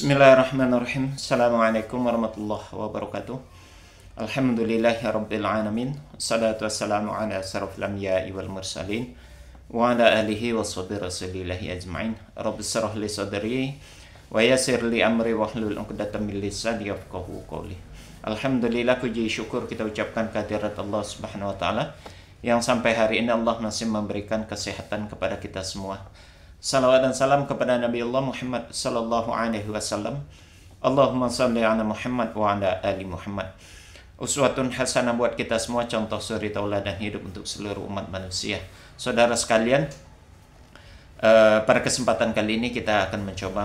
Bismillahirrahmanirrahim. Assalamualaikum warahmatullahi wabarakatuh. Alhamdulillahirabbil alamin. Wassalatu wassalamu ala asyrafil anbiya'i wal mursalin wa ala alihi washabihi rasulillahi ajmain. Rabbi shrah li sadri wa yassir li amri wahlul 'uqdatam min lisani yafqahu qawli. Alhamdulillah, puji syukur kita ucapkan kehadirat Allah Subhanahu wa taala yang sampai hari ini Allah masih memberikan kesehatan kepada kita semua. Salawat dan salam kepada Nabi Allah Muhammad sallallahu alaihi wasallam. Allahumma shalli ala Muhammad wa ala ali Muhammad. Uswatun hasanah buat kita semua, contoh suri tauladan hidup untuk seluruh umat manusia. Saudara sekalian, pada kesempatan kali ini kita akan mencoba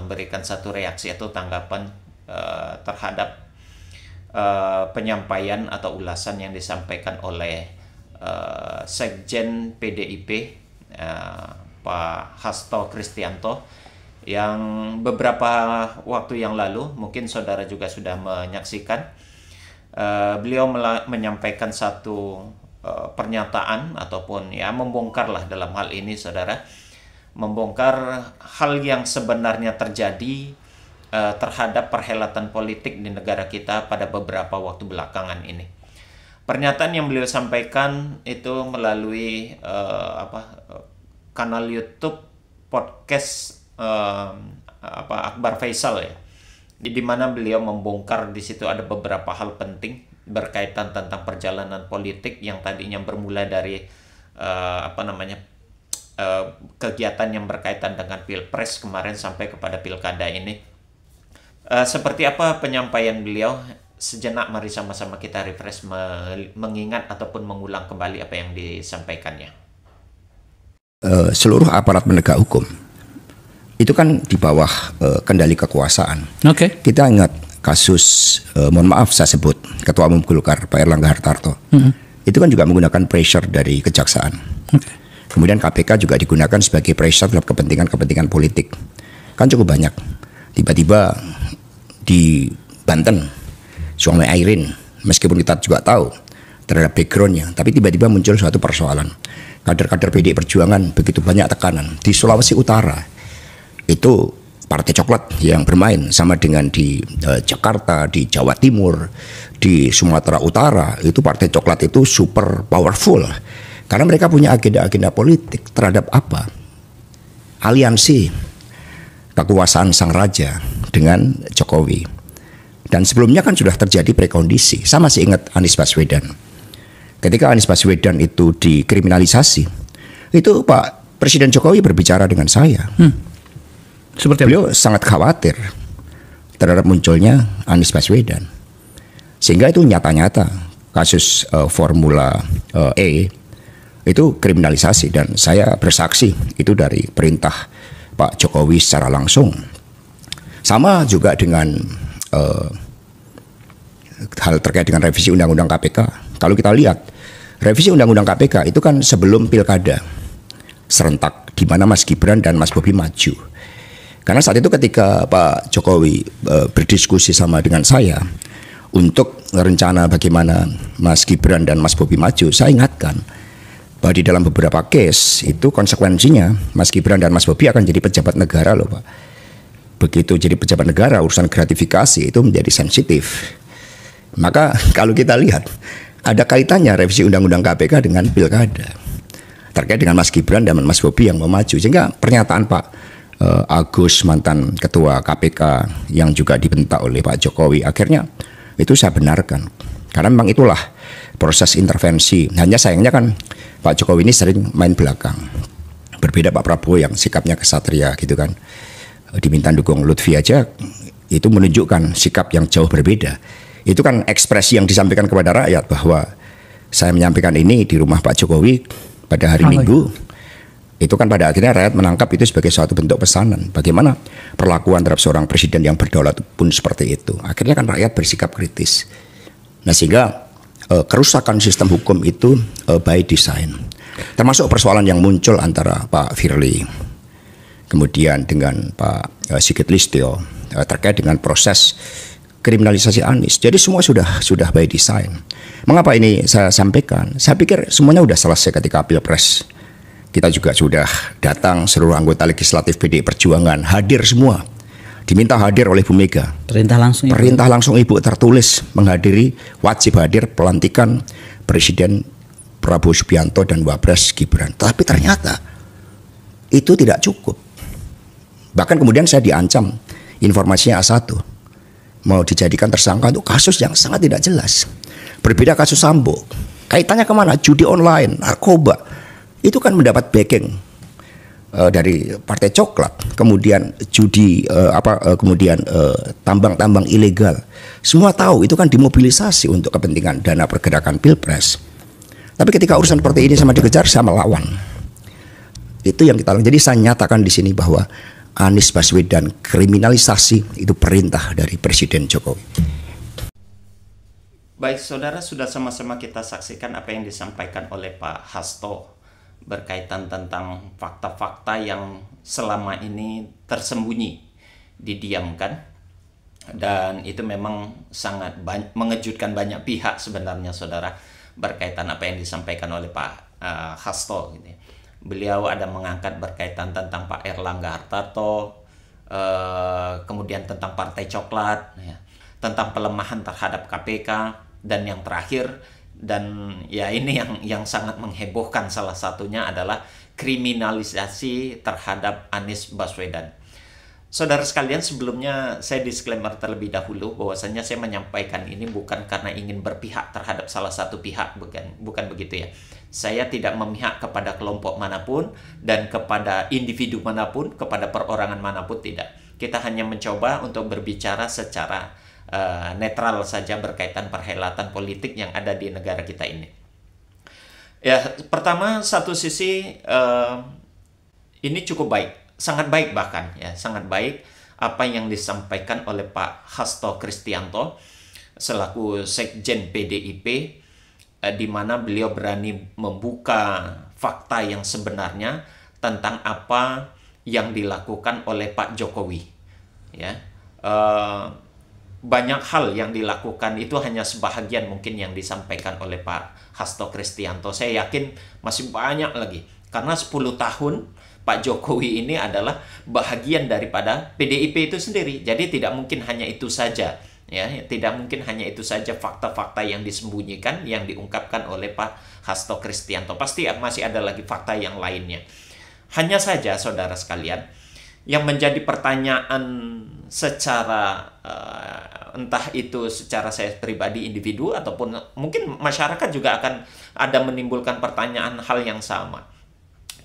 memberikan satu reaksi atau tanggapan terhadap penyampaian atau ulasan yang disampaikan oleh Sekjen PDIP Pak Hasto Kristianto, yang beberapa waktu yang lalu mungkin saudara juga sudah menyaksikan. Beliau menyampaikan satu pernyataan ataupun ya membongkarlah dalam hal ini saudara, membongkar hal yang sebenarnya terjadi terhadap perhelatan politik di negara kita pada beberapa waktu belakangan ini. Pernyataan yang beliau sampaikan itu melalui kanal YouTube podcast Akbar Faisal ya, di mana beliau membongkar di situ ada beberapa hal penting berkaitan tentang perjalanan politik yang tadinya bermula dari kegiatan yang berkaitan dengan pilpres kemarin sampai kepada pilkada ini. Seperti apa penyampaian beliau? Sejenak mari sama-sama kita refresh, mengingat ataupun mengulang kembali apa yang disampaikannya. Seluruh aparat penegak hukum itu kan di bawah kendali kekuasaan. Oke. Kita ingat kasus, mohon maaf saya sebut Ketua Umum Golkar Pak Erlangga Hartarto. Itu kan juga menggunakan pressure dari kejaksaan. Kemudian KPK juga digunakan sebagai pressure dalam kepentingan politik. Kan cukup banyak. Tiba-tiba di Banten, Sungai Airin, meskipun kita juga tahu terhadap backgroundnya, tapi tiba-tiba muncul suatu persoalan. Kader-kader PDI Perjuangan begitu banyak tekanan. Di Sulawesi Utara itu Partai Coklat yang bermain, sama dengan di Jakarta, di Jawa Timur, di Sumatera Utara, itu Partai Coklat itu super powerful karena mereka punya agenda-agenda politik terhadap apa? Aliansi kekuasaan sang raja dengan Jokowi. Dan sebelumnya kan sudah terjadi prekondisi. Saya masih ingat Anies Baswedan. Ketika Anies Baswedan itu dikriminalisasi, itu Pak Presiden Jokowi berbicara dengan saya. Seperti apa? Beliau sangat khawatir terhadap munculnya Anies Baswedan. Sehingga itu nyata-nyata kasus Formula E itu kriminalisasi, dan saya bersaksi itu dari perintah Pak Jokowi secara langsung. Sama juga dengan hal terkait dengan revisi Undang-Undang KPK. Kalau kita lihat revisi Undang-Undang KPK itu kan sebelum pilkada serentak di mana Mas Gibran dan Mas Bobi maju. Karena saat itu ketika Pak Jokowi berdiskusi sama dengan saya untuk rencana bagaimana Mas Gibran dan Mas Bobi maju, saya ingatkan bahwa di dalam beberapa case itu konsekuensinya Mas Gibran dan Mas Bobi akan jadi pejabat negara loh Pak. Begitu jadi pejabat negara, urusan gratifikasi itu menjadi sensitif. Maka kalau kita lihat ada kaitannya revisi Undang-Undang KPK dengan pilkada terkait dengan Mas Gibran dan Mas Bobi yang mau maju. Sehingga pernyataan Pak Agus, mantan Ketua KPK yang juga dibentak oleh Pak Jokowi, akhirnya itu saya benarkan. Karena memang itulah proses intervensi. Hanya sayangnya kan Pak Jokowi ini sering main belakang. Berbeda Pak Prabowo yang sikapnya kesatria gitu kan. Diminta dukung Lutfi aja itu menunjukkan sikap yang jauh berbeda. Itu kan ekspresi yang disampaikan kepada rakyat bahwa saya menyampaikan ini di rumah Pak Jokowi pada hari Minggu. Itu kan pada akhirnya rakyat menangkap itu sebagai suatu bentuk pesanan. Bagaimana perlakuan terhadap seorang presiden yang berdaulat pun seperti itu. Akhirnya kan rakyat bersikap kritis. Nah sehingga kerusakan sistem hukum itu by design. Termasuk persoalan yang muncul antara Pak Firly kemudian dengan Pak Sigit Listio terkait dengan proses kriminalisasi Anies. Jadi semua sudah by design. Mengapa ini saya sampaikan? Saya pikir semuanya sudah selesai ketika Pilpres. Kita juga sudah datang seluruh anggota legislatif PDI Perjuangan, hadir semua diminta hadir oleh Bu Mega. Perintah langsung Ibu. Perintah langsung Ibu tertulis menghadiri, wajib hadir pelantikan Presiden Prabowo Subianto dan Wapres Gibran. Tapi ternyata itu tidak cukup. Bahkan kemudian saya diancam, informasinya A1, mau dijadikan tersangka untuk kasus yang sangat tidak jelas. Berbeda kasus Sambo, kaitannya kemana? Judi online, narkoba, itu kan mendapat backing dari Partai Coklat, kemudian judi, kemudian tambang-tambang ilegal. Semua tahu itu kan dimobilisasi untuk kepentingan dana pergerakan Pilpres. Tapi ketika urusan seperti ini sama dikejar, saya melawan. Itu yang kita lakukan. Jadi saya nyatakan di sini bahwa Anies Baswedan kriminalisasi itu perintah dari Presiden Jokowi. Baik, saudara, sudah sama-sama kita saksikan apa yang disampaikan oleh Pak Hasto berkaitan tentang fakta-fakta yang selama ini tersembunyi, didiamkan, dan itu memang sangat mengejutkan banyak pihak sebenarnya, saudara, berkaitan apa yang disampaikan oleh Pak Hasto gitu ya. Beliau ada mengangkat berkaitan tentang Pak Erlangga Hartarto, kemudian tentang Partai Coklat ya, tentang pelemahan terhadap KPK, dan yang terakhir, dan ya ini yang sangat menghebohkan, salah satunya adalah kriminalisasi terhadap Anies Baswedan. Saudara sekalian, sebelumnya saya disclaimer terlebih dahulu bahwasanya saya menyampaikan ini bukan karena ingin berpihak terhadap salah satu pihak, bukan begitu ya. Saya tidak memihak kepada kelompok manapun dan kepada individu manapun, kepada perorangan manapun, tidak. Kita hanya mencoba untuk berbicara secara netral saja berkaitan perhelatan politik yang ada di negara kita ini. Ya, pertama, satu sisi ini cukup baik, sangat baik bahkan ya, sangat baik apa yang disampaikan oleh Pak Hasto Kristianto selaku Sekjen PDIP, di mana beliau berani membuka fakta yang sebenarnya tentang apa yang dilakukan oleh Pak Jokowi ya. Banyak hal yang dilakukan itu hanya sebahagian mungkin yang disampaikan oleh Pak Hasto Kristianto. Saya yakin masih banyak lagi. Karena 10 tahun Pak Jokowi ini adalah bahagian daripada PDIP itu sendiri. Jadi tidak mungkin hanya itu saja. Ya, tidak mungkin hanya itu saja fakta-fakta yang disembunyikan, yang diungkapkan oleh Pak Hasto Kristianto. Pasti masih ada lagi fakta yang lainnya. Hanya saja, saudara sekalian, yang menjadi pertanyaan secara entah itu secara saya pribadi individu ataupun mungkin masyarakat juga akan ada menimbulkan pertanyaan hal yang sama.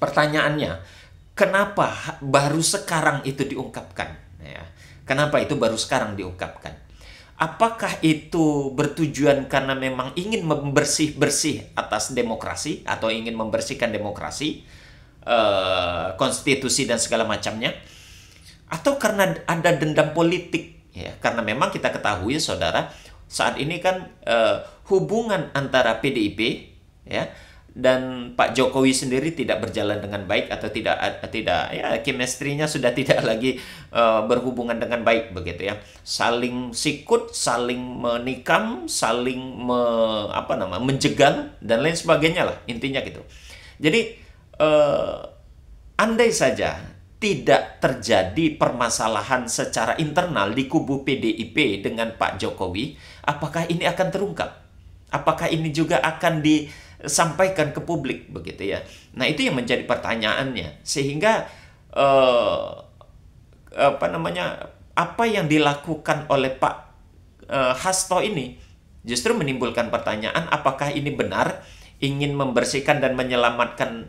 Pertanyaannya, kenapa baru sekarang itu diungkapkan? Ya, kenapa itu baru sekarang diungkapkan? Apakah itu bertujuan karena memang ingin membersih-bersih atas demokrasi atau ingin membersihkan demokrasi, konstitusi dan segala macamnya, atau karena ada dendam politik ya? Karena memang kita ketahui, saudara, saat ini kan hubungan antara PDIP ya dan Pak Jokowi sendiri tidak berjalan dengan baik, atau tidak ya, chemistry-nya sudah tidak lagi berhubungan dengan baik begitu ya. Saling sikut, saling menikam, saling menjegal dan lain sebagainya lah, intinya gitu. Jadi andai saja tidak terjadi permasalahan secara internal di kubu PDIP dengan Pak Jokowi, apakah ini akan terungkap? Apakah ini juga akan disampaikan ke publik begitu ya? Nah, itu yang menjadi pertanyaannya. Sehingga apa yang dilakukan oleh Pak Hasto ini justru menimbulkan pertanyaan, apakah ini benar ingin membersihkan dan menyelamatkan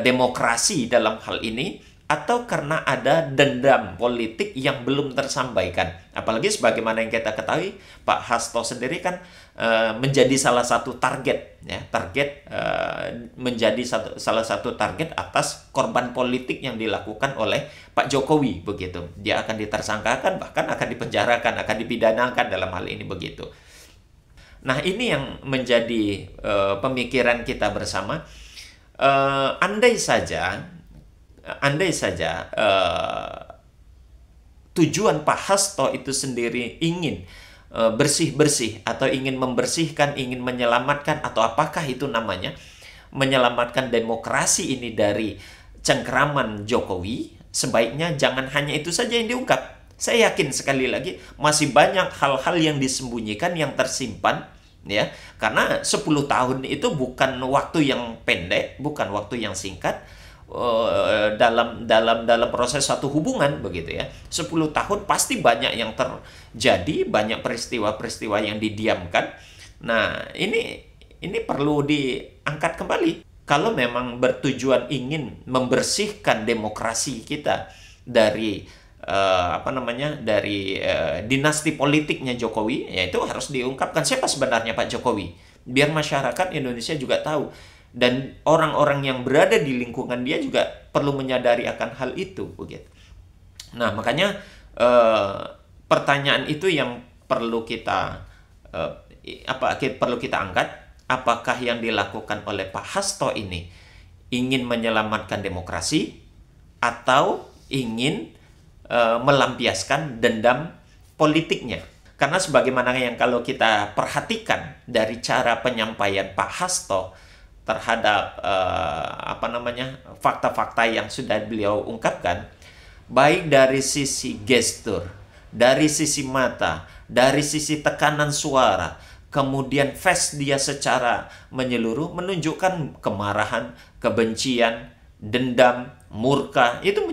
demokrasi dalam hal ini, atau karena ada dendam politik yang belum tersampaikan. Apalagi sebagaimana yang kita ketahui, Pak Hasto sendiri kan menjadi salah satu target ya, menjadi salah satu target atas korban politik yang dilakukan oleh Pak Jokowi begitu. Dia akan ditersangkakan, bahkan akan dipenjarakan, akan dipidanakan dalam hal ini begitu. Nah, ini yang menjadi pemikiran kita bersama. Andai saja tujuan Pak Hasto itu sendiri ingin bersih-bersih atau ingin membersihkan, ingin menyelamatkan, atau apakah itu namanya menyelamatkan demokrasi ini dari cengkeraman Jokowi, sebaiknya jangan hanya itu saja yang diungkap. Saya yakin sekali lagi masih banyak hal-hal yang disembunyikan, yang tersimpan, ya. Karena 10 tahun itu bukan waktu yang pendek, bukan waktu yang singkat dalam proses satu hubungan begitu ya. 10 tahun pasti banyak yang terjadi, banyak peristiwa-peristiwa yang didiamkan. Nah, ini perlu diangkat kembali. Kalau memang bertujuan ingin membersihkan demokrasi kita dari dinasti politiknya Jokowi, ya itu harus diungkapkan siapa sebenarnya Pak Jokowi, biar masyarakat Indonesia juga tahu, dan orang-orang yang berada di lingkungan dia juga perlu menyadari akan hal itu begitu. Nah, makanya pertanyaan itu yang perlu kita angkat. Apakah yang dilakukan oleh Pak Hasto ini ingin menyelamatkan demokrasi atau ingin melampiaskan dendam politiknya? Karena sebagaimana yang kalau kita perhatikan dari cara penyampaian Pak Hasto terhadap fakta-fakta yang sudah beliau ungkapkan, baik dari sisi gestur, dari sisi mata, dari sisi tekanan suara, kemudian face dia secara menyeluruh menunjukkan kemarahan, kebencian, dendam, murka, itu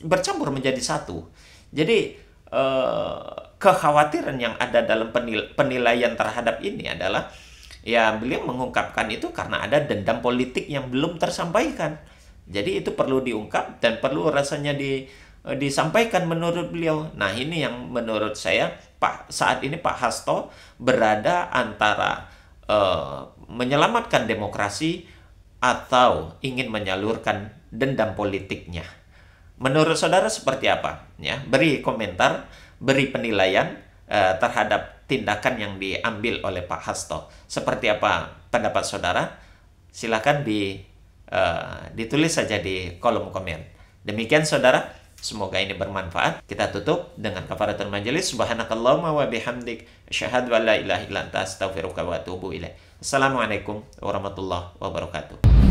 bercampur menjadi satu. Jadi kekhawatiran yang ada dalam penilaian terhadap ini adalah, ya beliau mengungkapkan itu karena ada dendam politik yang belum tersampaikan. Jadi itu perlu diungkap dan perlu rasanya disampaikan menurut beliau. Nah, ini yang menurut saya saat ini Pak Hasto berada antara menyelamatkan demokrasi atau ingin menyalurkan dendam politiknya. Menurut saudara seperti apa? Ya, beri komentar, beri penilaian terhadap tindakan yang diambil oleh Pak Hasto. Seperti apa pendapat saudara? Silakan ditulis saja di kolom komen. Demikian saudara. Semoga ini bermanfaat. Kita tutup dengan kafaratul majelis. Subhanakallahumma wa bihamdik, asyhadu an la ilaha illa anta, astaghfiruka wa atubu ilaik. Assalamualaikum warahmatullahi wabarakatuh.